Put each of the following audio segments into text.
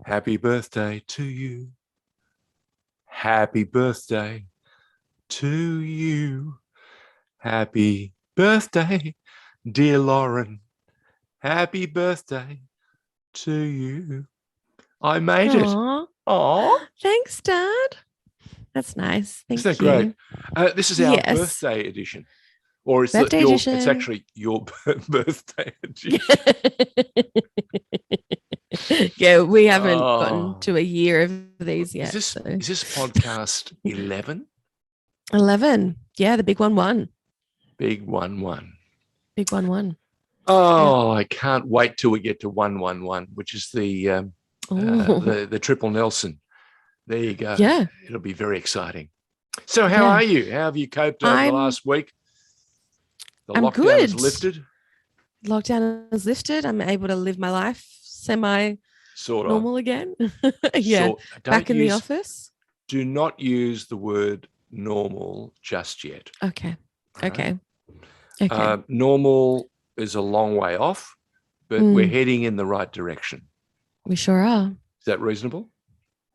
Happy birthday to you. Happy birthday to you. Happy birthday, dear Lauren. Happy birthday to you. I made it. Aw, Oh, thanks, Dad. That's nice. Thank isn't that you. great? This is our Yes. birthday edition, or it's Birthday it's edition. actually your birthday edition. Yeah, we haven't gotten Oh, to a year of these is yet. this So is this podcast 11? 11. Yeah, the big one won. Big 1-1. Big one won. Yeah. Oh, I can't wait till we get to 1-1-1, which is Oh, the triple Nelson. There you go. yeah. It'll be very exciting. So, how Yeah. are you? How have you coped over the I'm last week? The I'm lockdown is good. lifted, Lockdown is lifted. I'm able to live my life semi sort of. normal again. Yeah. So, Back in the office. do not use the word normal just yet. Okay. All right? Okay. Okay. Normal is a long way off, but we're heading in the right direction. We sure are. Is that reasonable?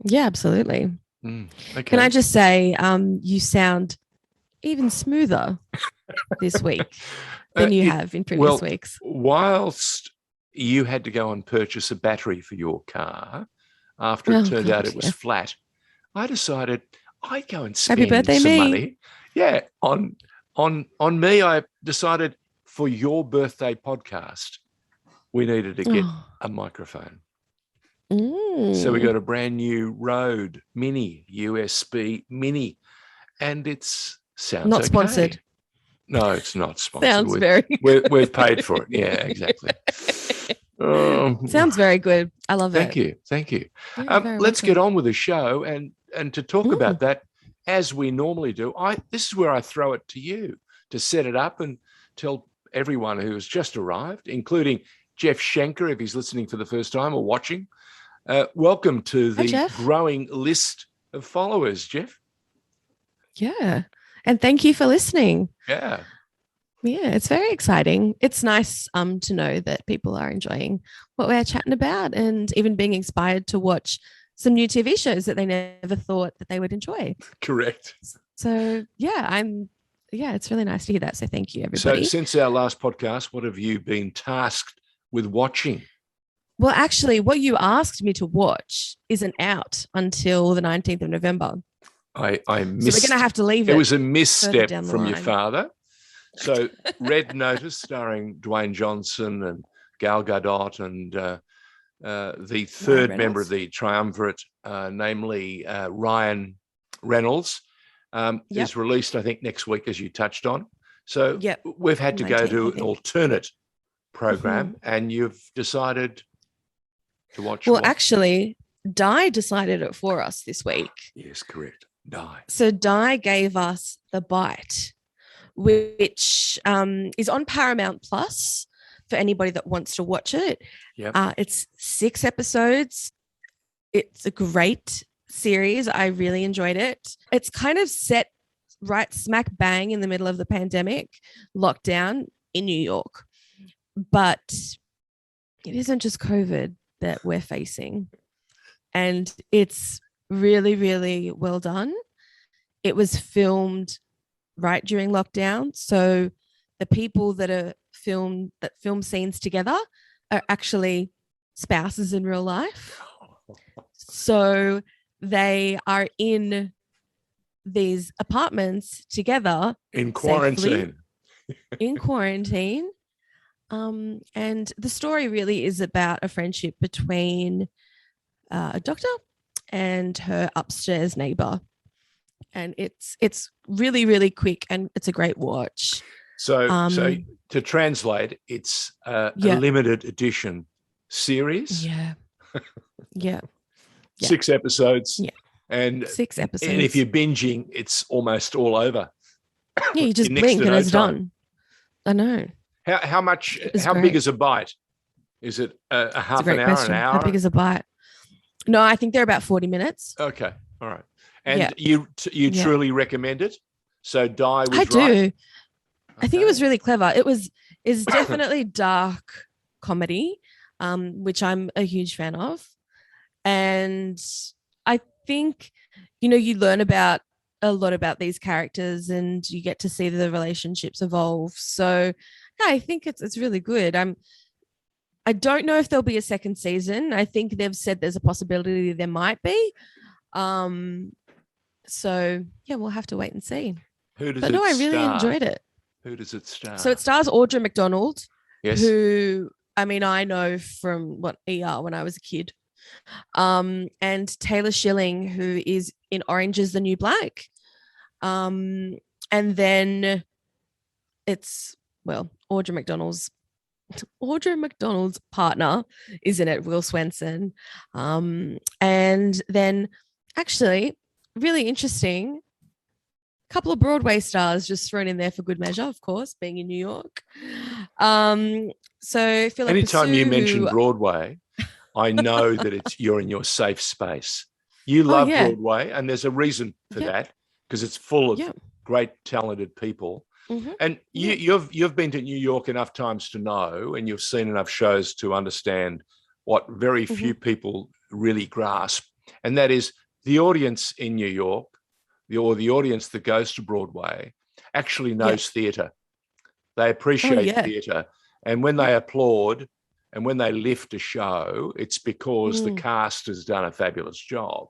Yeah, absolutely. Okay. Can I just say, you sound even smoother this week than you have in previous weeks. Whilst you had to go and purchase a battery for your car after it turned out it was flat, I decided I'd go and spend some money. Yeah, on me. I decided for your birthday podcast, we needed to get a microphone. So we got a brand new Rode Mini, USB Mini, and it's sounds not okay. Sponsored. No, it's not sponsored. Sounds we've paid for it. Yeah, exactly. Sounds very good. I love it. Thank you. Let's get on with the show and to talk about that as we normally do. This is where I throw it to you to set it up and tell everyone who has just arrived, including Jeff Schenker, if he's listening for the first time or watching. Welcome to the growing list of followers, Jeff. Yeah. And thank you for listening. Yeah. Yeah, it's very exciting. It's nice to know that people are enjoying what we're chatting about and even being inspired to watch some new TV shows that they never thought that they would enjoy. Correct. So, it's really nice to hear that. So thank you, everybody. So since our last podcast, what have you been tasked with watching? Well, actually, what you asked me to watch isn't out until the 19th of November. I missed. So we're going to have to leave it. It was a misstep from your father. So Red Notice, starring Dwayne Johnson and Gal Gadot and the third member of the triumvirate, namely Ryan Reynolds, is released, I think, next week, as you touched on. So we've had to go to an alternate program, and you've decided to watch. Well, actually, Di decided it for us this week. Yes, correct. Di. So Di gave us The Bite, which is on Paramount Plus for anybody that wants to watch it. It's 6 episodes. It's a great series. I really enjoyed it. It's kind of set right smack bang in the middle of the pandemic lockdown in New York. But it isn't just COVID that we're facing. And it's really, really well done. It was filmed right during lockdown. So the people that film scenes together are actually spouses in real life. So they are in these apartments together in quarantine. And the story really is about a friendship between a doctor and her upstairs neighbor. And it's really, really quick and it's a great watch. So to translate, it's a limited edition series. Yeah. Yeah. 6 episodes. Yeah. And 6 episodes. And if you're binging, it's almost all over. Yeah, you just blink and it's done. I know. How big is a bite? Is it a half an hour, an hour? How big is a bite? No, I think they're about 40 minutes. Okay. All right. And you truly recommend it? So Di was right? I do. I think it was really clever. It's definitely dark comedy, which I'm a huge fan of. And I think, you learn about a lot about these characters and you get to see the relationships evolve. So yeah, I think it's really good. I don't know if there'll be a second season. I think they've said there's a possibility there might be. So yeah, we'll have to wait and see. Who does it star? I really enjoyed it. Who does it star? So it stars Audra McDonald, yes, who I know from ER when I was a kid. And Taylor Schilling, who is in Orange is the New Black. And then it's Audra McDonald's partner is in it, Will Swenson. And then actually really interesting, couple of Broadway stars just thrown in there for good measure, of course, being in New York. So Philippa anytime Soo, you mention Broadway, I know that you're in your safe space. You love Broadway, and there's a reason for that, because it's full of great, talented people. Mm-hmm. And you've been to New York enough times to know, and you've seen enough shows to understand what very few people really grasp, and that is the audience in New York, the audience that goes to Broadway, actually knows theatre. They appreciate theatre, and when they applaud and when they lift a show, it's because the cast has done a fabulous job.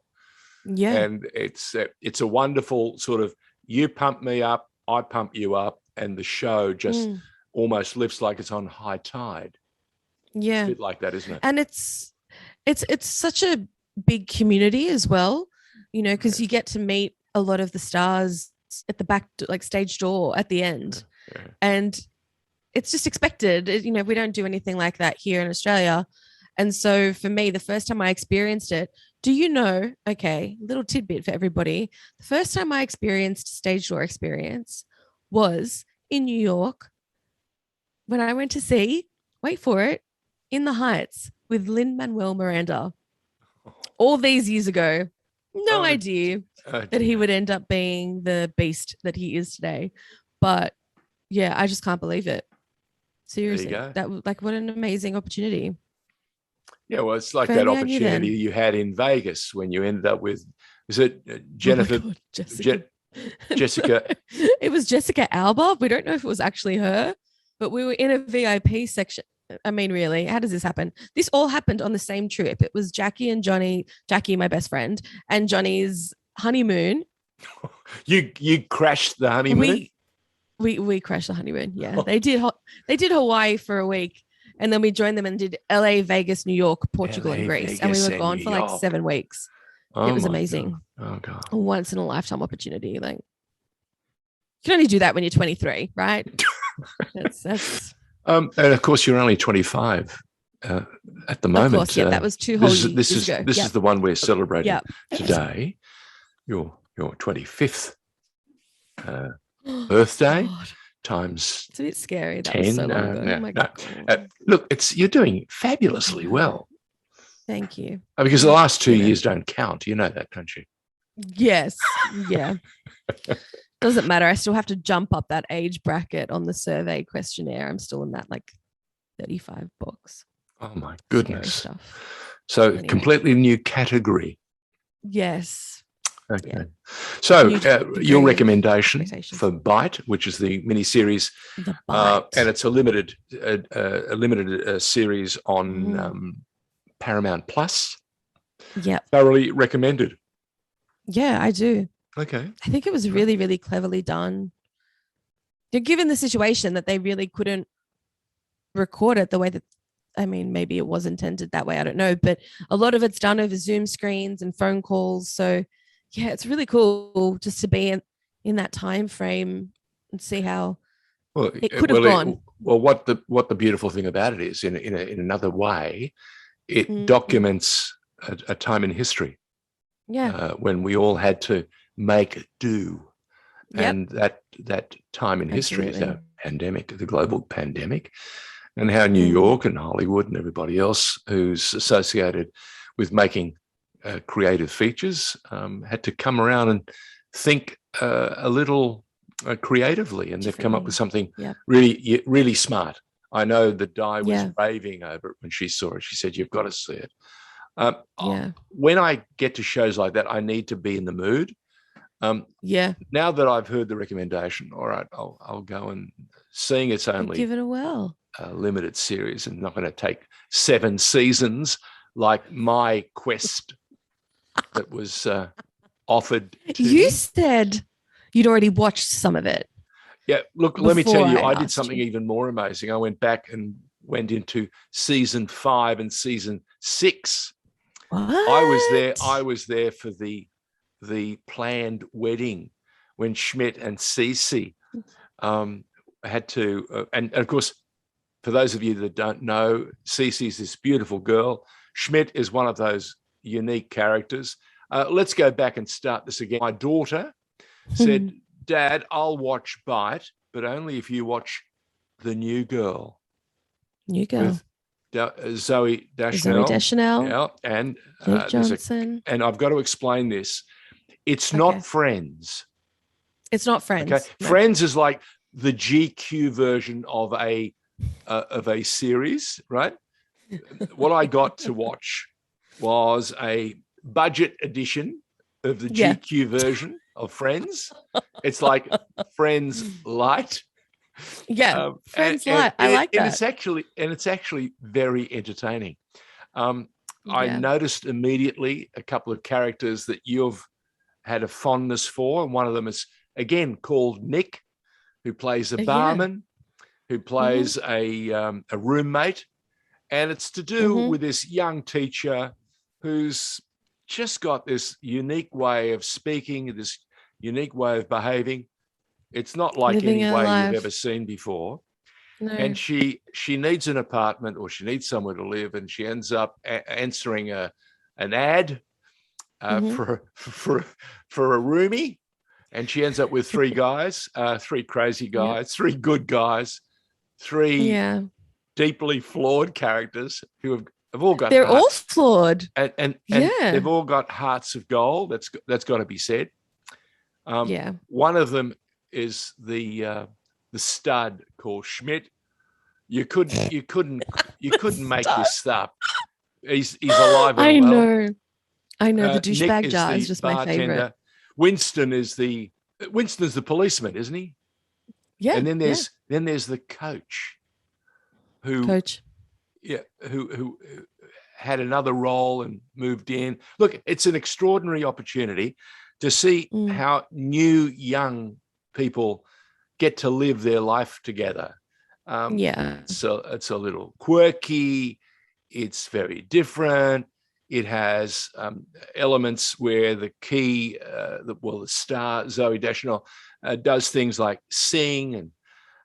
Yeah, and it's a wonderful sort of, you pump me up, I pump you up, and the show just almost lifts like it's on high tide. Yeah, it's a bit like that, isn't it? And it's such a big community as well, because you get to meet a lot of the stars at the back, like stage door at the end, and it's just expected. We don't do anything like that here in Australia, and so for me, the first time I experienced it. Okay, little tidbit for everybody. The first time I experienced stage door experience was in New York when I went to see, wait for it, In the Heights with Lin-Manuel Miranda. All these years ago. No idea that he would end up being the beast that he is today. But yeah, I just can't believe it. Seriously. That what an amazing opportunity. Yeah, well, it's like that opportunity you had in Vegas when you ended up with, is it Jennifer? Oh God, Jessica. It was Jessica Alba. We don't know if it was actually her, but we were in a VIP section. I mean, really, how does this happen? This all happened on the same trip. It was Jackie and Johnny, Jackie, my best friend, and Johnny's honeymoon. You crashed the honeymoon? We crashed the honeymoon. Yeah, they did Hawaii for a week. And then we joined them and did LA, Vegas, New York, Portugal, and Greece. And we were gone for like 7 weeks. It was amazing. God. Oh, God. A once in a lifetime opportunity. Like, you can only do that when you're 23, right? that's and of course, you're only 25 at the moment. Of course, that was 2 whole years ago. This is the one we're celebrating today. Your 25th birthday. God. Times it's a bit scary. That 10. Was so long ago. Oh my God. Look, you're doing fabulously well. Thank you. Because the last 2 years don't count. You know that, don't you? Yes. Yeah. Doesn't matter. I still have to jump up that age bracket on the survey questionnaire. I'm still in that like 35 box. Oh my goodness. So anyway. Completely new category. Yes. Okay. Yeah. So your recommendation for Bite, which is the miniseries, and it's a limited series on Paramount Plus. Yeah. Thoroughly recommended. Yeah, I do. Okay. I think it was really, really cleverly done. Given the situation that they really couldn't record it the way that, maybe it was intended that way. I don't know. But a lot of it's done over Zoom screens and phone calls. So yeah, it's really cool just to be in that time frame and see how it could have gone. What the beautiful thing about it is, in another way, it documents a time in history. Yeah, when we all had to make do, and that time in history is our pandemic, the global pandemic, and how New York and Hollywood and everybody else who's associated with making creative features had to come around and think a little creatively, and they've come up with something really, really smart. I know that Di was raving over it when she saw it. She said, "You've got to see it." When I get to shows like that, I need to be in the mood. Now that I've heard the recommendation, all right, I'll go, and seeing it's only give it a whirl. A limited series and not going to take 7 seasons like my quest that was offered to you me. Said you'd already watched some of it. Yeah, look, let me tell you, I did something even more amazing. I went back and went into season 5 and season 6. What? I was there for the planned wedding when Schmidt and Cece had to, and of course, for those of you that don't know, Cece's this beautiful girl. Schmidt is one of those unique characters. Let's go back and start this again. My daughter said, Dad, I'll watch Bite, but only if you watch The New Girl. New Girl. With Zoe Deschanel. Yeah, and Jake Johnson. And I've got to explain this. It's not Friends. It's not Friends. Okay. No. Friends is like the GQ version of a series, right? What I got to watch was a budget edition of the GQ version of Friends. It's like Friends Light. Yeah, Friends Light. I like that. It's actually very entertaining. I noticed immediately a couple of characters that you've had a fondness for, and one of them is again called Nick, who plays a barman, who plays a roommate, and it's to do with this young teacher who's just got this unique way of speaking, this unique way of behaving. It's not like any way you've ever seen before. No. And she needs an apartment, or she needs somewhere to live, and she ends up answering an ad for a roomie, and she ends up with 3 guys, 3 crazy guys, 3 good guys, 3 deeply flawed characters who have all got. They're all flawed, and they've all got hearts of gold. That's got to be said. One of them is the stud called Schmidt. You couldn't make this up. He's alive and well. I know the douchebag jar is just bartender. My favorite. Winston's the policeman, isn't he? Yeah. And then there's the coach, who had another role and moved in. Look, it's an extraordinary opportunity to see how new young people get to live their life together. So it's a little quirky. It's very different. It has elements where the the star Zoe Deschanel does things like sing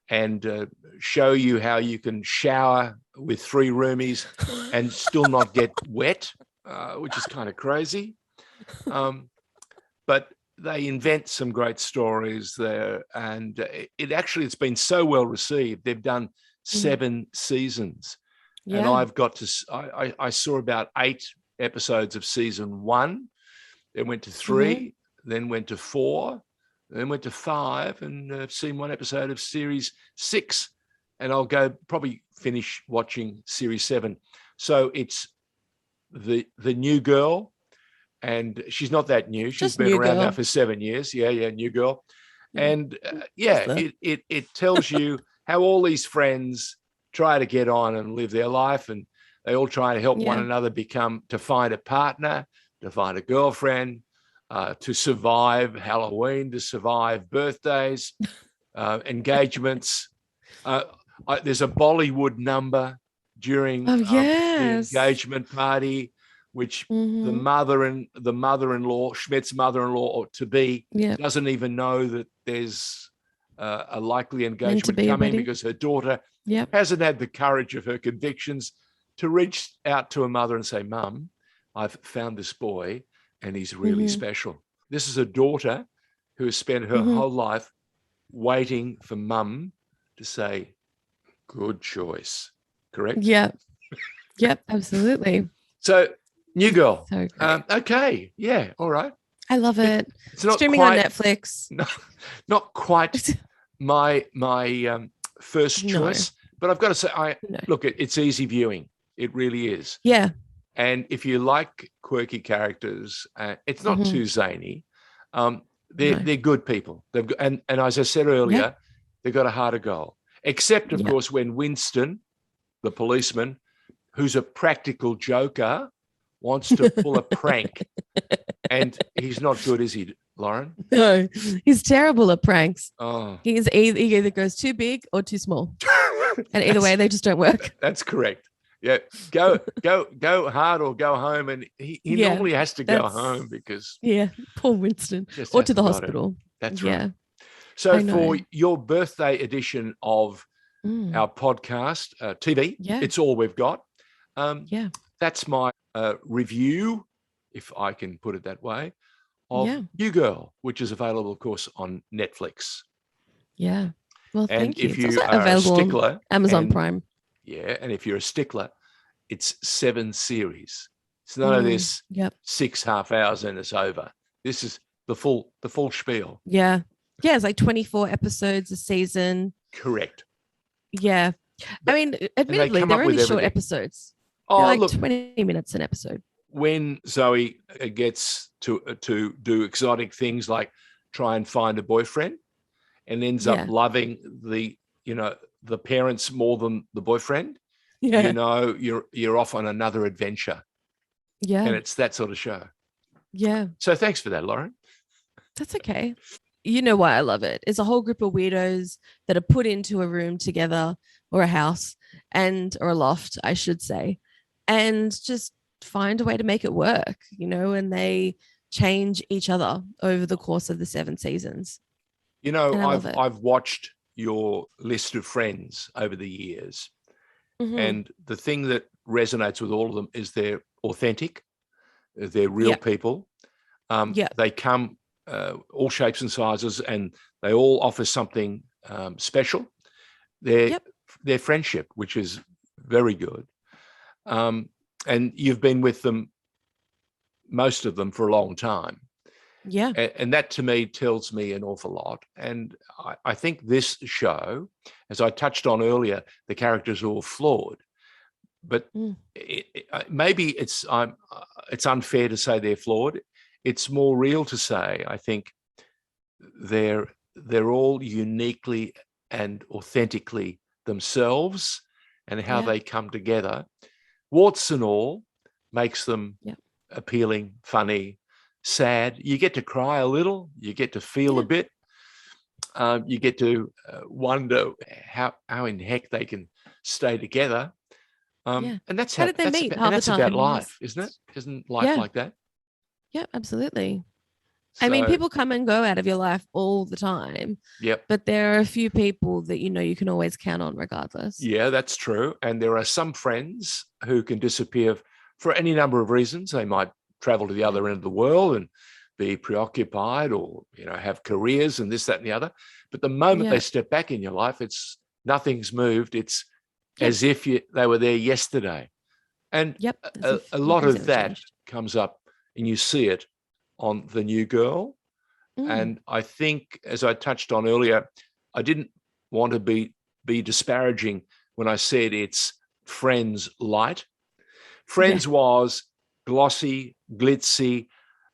and show you how you can shower with 3 roomies and still not get wet, which is kind of crazy. But they invent some great stories there, and it's been so well received. They've done 7 seasons, and I've got to. I saw about 8 episodes of season 1, then went to 3, then went to 4, then went to 5, and I've seen 1 episode of series 6, and I'll go probably finish watching series 7. So it's the New Girl, and she's not that new. She's been around now for 7 years. Yeah, New Girl. And it tells you how all these friends try to get on and live their life, and they all try to help one another to find a partner, to find a girlfriend, to survive Halloween, to survive birthdays, engagements. There's a Bollywood number during the engagement party, which the mother-in-law, Schmidt's mother-in-law or to be, doesn't even know that there's a likely engagement coming, because her daughter hasn't had the courage of her convictions to reach out to her mother and say, Mum, I've found this boy and he's really special. This is a daughter who has spent her whole life waiting for Mum to say, good choice. Correct? Yep, absolutely. So, New Girl. So great. Okay. Yeah. All right. I love it. It's not streaming on Netflix. No, not quite my first choice, but I've got to say, look, it's easy viewing. It really is. Yeah. And if you like quirky characters, it's not too zany. They're good people. And as I said earlier, they've got a heart of gold. Except, of course, when Winston, the policeman, who's a practical joker, wants to pull a prank. And he's not good, is he, Lauren? No, he's terrible at pranks. He either goes too big or too small. And either way, they just don't work. That's correct. Yeah, go hard or go home, and he normally has to go home because poor Winston, or to the hospital. That's right. So for your birthday edition of our podcast, TV, it's all we've got. That's my review, if I can put it that way, of New Girl, which is available, of course, on Netflix. Yeah. Well, thank you. If you are a stickler, on Amazon Prime. Yeah, and if you're a stickler, it's 7 series. It's none of this 6.5 hours and it's over. This is the full spiel. Yeah. Yeah, it's like 24 episodes a season. Correct. Yeah. I mean, admittedly, they're only short episodes. They're like 20 minutes an episode. When Zoe gets to do exotic things like try and find a boyfriend and ends up loving the parents more than the boyfriend, you're off on another adventure. Yeah. And it's that sort of show. Yeah. So thanks for that, Lauren. That's okay. You know why I love it. It's a whole group of weirdos that are put into a room together, or a house, or a loft, I should say, and just find a way to make it work, and they change each other over the course of the 7 seasons. I've watched your list of friends over the years, and the thing that resonates with all of them is they're authentic, they're real people. They come all shapes and sizes, and they all offer something special. Their friendship, which is very good. And you've been with them, most of them, for a long time. Yeah. And that to me tells me an awful lot. And I think this show, as I touched on earlier, the characters are all flawed. But maybe it's unfair to say they're flawed. It's more real to say, I think, they're all uniquely and authentically themselves, and how they come together, warts and all, makes them appealing, funny, sad. You get to cry a little, you get to feel a bit, you get to wonder how in heck they can stay together. And that's how did they meet? And that's about life, isn't it? Isn't life like that? Yeah, absolutely. So, I mean, people come and go out of your life all the time. Yep. But there are a few people that you can always count on regardless. Yeah, that's true. And there are some friends who can disappear for any number of reasons. They might travel to the other end of the world and be preoccupied, or have careers and this, that, and the other. But the moment they step back in your life, nothing's moved. It's as if they were there yesterday. And a lot of that comes up, and you see it on The New Girl. And I think, as I touched on earlier, I didn't want to be disparaging when I said it's Friends light. Friends was glossy, glitzy.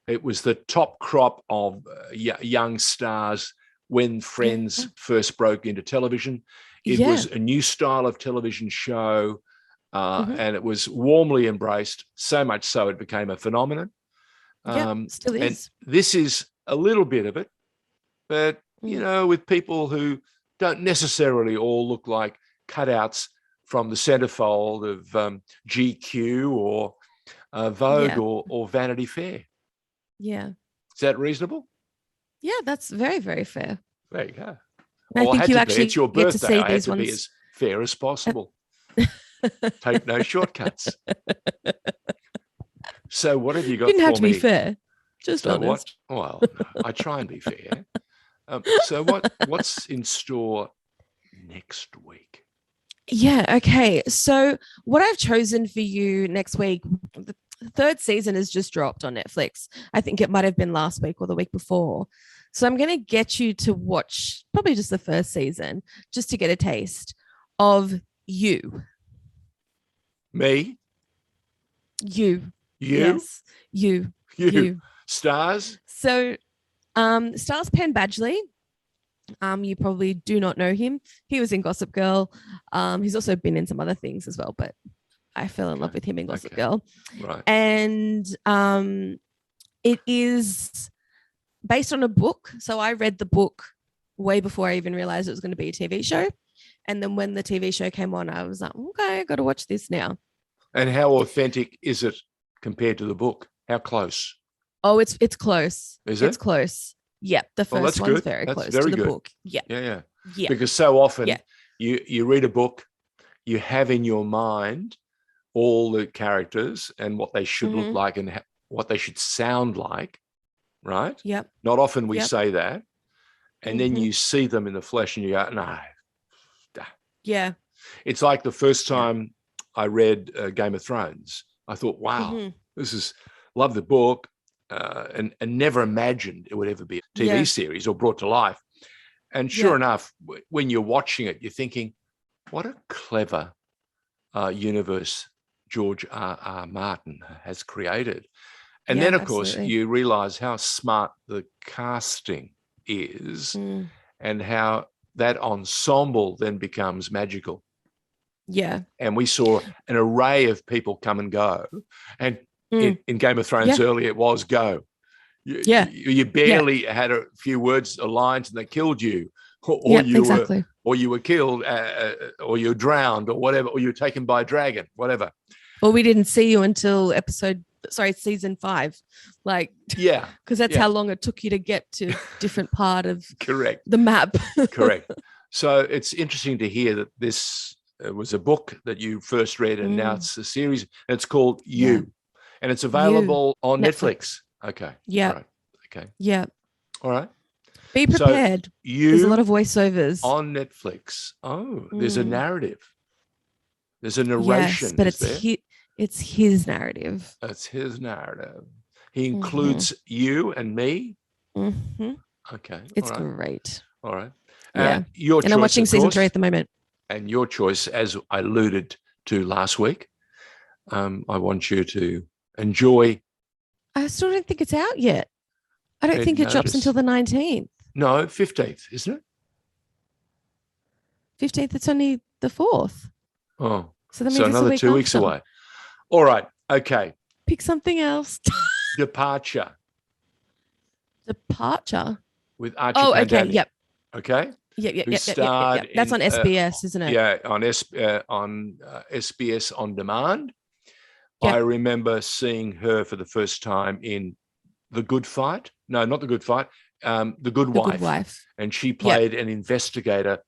It was the top crop of young stars when Friends first broke into television. It was a new style of television show, and it was warmly embraced, so much so it became a phenomenon. Still is. And this is a little bit of it, but with people who don't necessarily all look like cutouts from the centerfold of GQ or Vogue or Vanity Fair. Yeah. Is that reasonable? Yeah, that's very, very fair. There you go. I think you actually it's your get birthday. to see I these had to ones. be as fair as possible. Take no shortcuts. So what have you got? Didn't have for to be me? fair. Just honest. Well, I try and be fair. So what's in store next week? Yeah. Okay. So what I've chosen for you next week, the 3rd season has just dropped on Netflix. I think it might have been last week or the week before. So I'm going to get you to watch probably just the 1st season, just to get a taste of You. Me? You. You? Yes. You. Stars? So stars Penn Badgley. You probably do not know him. He was in Gossip Girl. He's also been in some other things as well, but I fell in love with him in Gossip Girl. Right. And it is based on a book. So I read the book way before I even realized it was going to be a TV show. And then when the TV show came on, I was like, okay, I got to watch this now. And how authentic is it compared to the book? How close? Oh, it's close. Is it? It's close. Yeah, the first one's very close to the book. Yeah. Yeah. Because so often you read a book, you have in your mind all the characters and what they should look like and what they should sound like, right? Yep. Not often we say that. And then you see them in the flesh and you go, no. Yeah. It's like the first time I read Game of Thrones, I thought, wow, love the book. And never imagined it would ever be a TV series or brought to life. And sure enough, when you're watching it, you're thinking, what a clever universe George R.R. Martin has created. And then, of course, you realize how smart the casting is and how that ensemble then becomes magical. Yeah. And we saw an array of people come and go. And in Game of Thrones earlier, it was go. You barely had a few words or lines and they killed you. Or you were killed, or you were drowned, or whatever, or you were taken by a dragon, whatever. Well, we didn't see you until season 5. Because that's how long it took you to get to different part of the map. Correct. So it's interesting to hear that this was a book that you first read and now it's a series, and it's called You. And it's available on Netflix. Okay. Yeah. Right. Okay. Yeah. All right. Be prepared. There's a lot of voiceovers on Netflix. Oh, there's a narrative. There's a narration. Yes, but it's his narrative. It's his narrative. He includes you and me. Mm-hmm. Okay. It's great. All right. Yeah. Your choice, I'm watching season 3 at the moment. And your choice, as I alluded to last week, I want you to enjoy. I still don't think it's out yet. I don't think it drops until the 19th. No, 15th, isn't it? 15th, it's only the 4th. Oh, so another 2 weeks away. All right, okay. Pick something else. Departure. With Archie Pandani. Okay, yep. Okay? Yep. That's on SBS, isn't it? Yeah, on SBS On Demand. Yep. I remember seeing her for the first time in The Good Fight. No, not The Good Fight. The Good Wife. And she played an investigator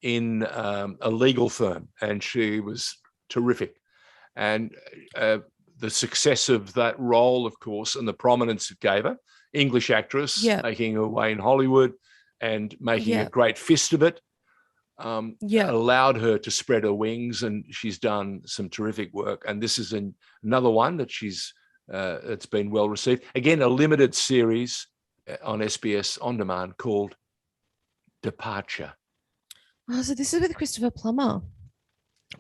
in a legal firm, and she was terrific. And the success of that role, of course, and the prominence it gave her, English actress, making her way in Hollywood and making a great fist of it, allowed her to spread her wings, and she's done some terrific work. And this is another one that it's been well received. Again, a limited series on SBS On Demand called Departure. Oh, so this is with Christopher Plummer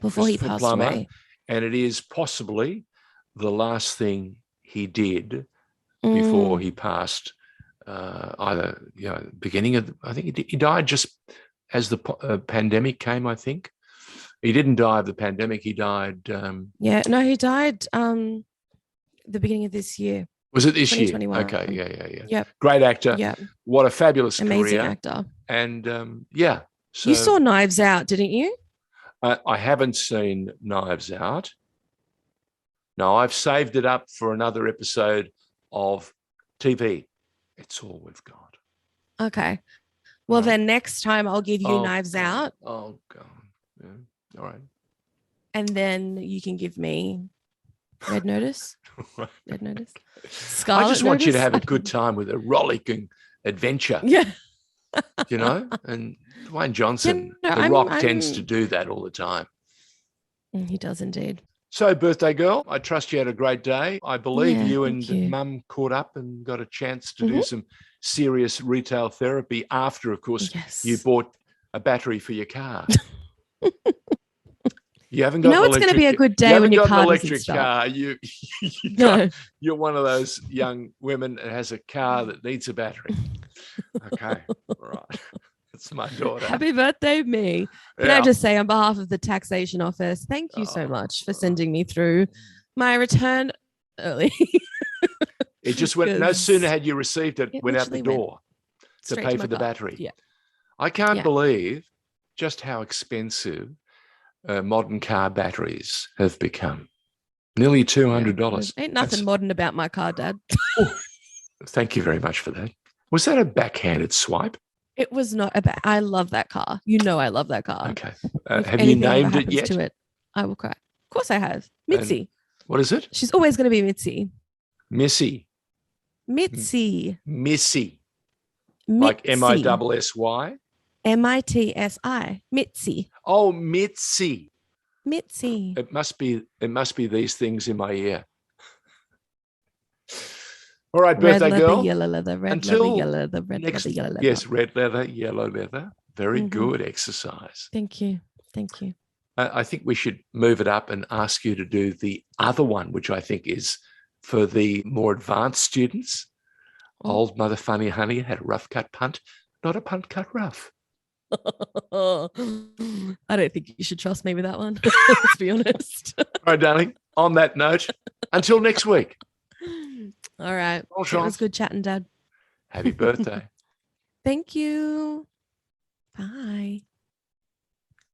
before he passed away. And it is possibly the last thing he did before he passed. Either beginning of, I think he died just as the pandemic came. I think he didn't die of the pandemic. He died. He died the beginning of this year. Was it this year? Okay, yeah. Yep. Great actor. Yeah. What a fabulous amazing career. Actor. And so you saw Knives Out, didn't you? I haven't seen Knives Out. No, I've saved it up for another episode of TV. It's all we've got. Okay. Well, then next time I'll give you Knives Out. Oh, God. Yeah. All right. And then you can give me Red Notice. Red Notice. Scarlet I just want Notice? you to have a good time with a rollicking adventure. Yeah. And Dwayne Johnson, The Rock tends to do that all the time. He does indeed. So, birthday girl, I trust you had a great day. I believe you and Mum caught up and got a chance to do some serious retail therapy after, of course, you bought a battery for your car. You haven't got it's going to be a good day when your car doesn't start. You're one of those young women that has a car that needs a battery. Okay, all right. That's my daughter. Happy birthday, me. Can I just say on behalf of the taxation office, thank you so much for sending me through my return early. It just went, no sooner had you received it, went out the door to pay for the battery. Yeah. I can't believe just how expensive modern car batteries have become. Nearly $200. Ain't nothing modern about my car, Dad. Thank you very much for that. Was that a backhanded swipe? It was not I love that car. I love that car. Okay. Have you named it yet? To it, I will cry. Of course I have. Mitzi. What is it? She's always going to be Mitzi. Missy. Mitzi. Missy. Like M-I-S-S-Y? M-I-T-S-I. Mitzi. Oh, Mitzi. Mitzi. It must be these things in my ear. All right, birthday girl. Yellow leather, red leather, yellow leather, red leather, yellow leather. Yes, red leather, yellow leather. Very good exercise. Thank you. Thank you. I think we should move it up and ask you to do the other one, which I think is for the more advanced students. Old Mother Funny Honey had a rough cut punt, not a punt cut rough. I don't think you should trust me with that one. Let's be honest. All right, darling. On that note, until next week. All right. It was good chatting, Dad. Happy birthday. Thank you. Bye.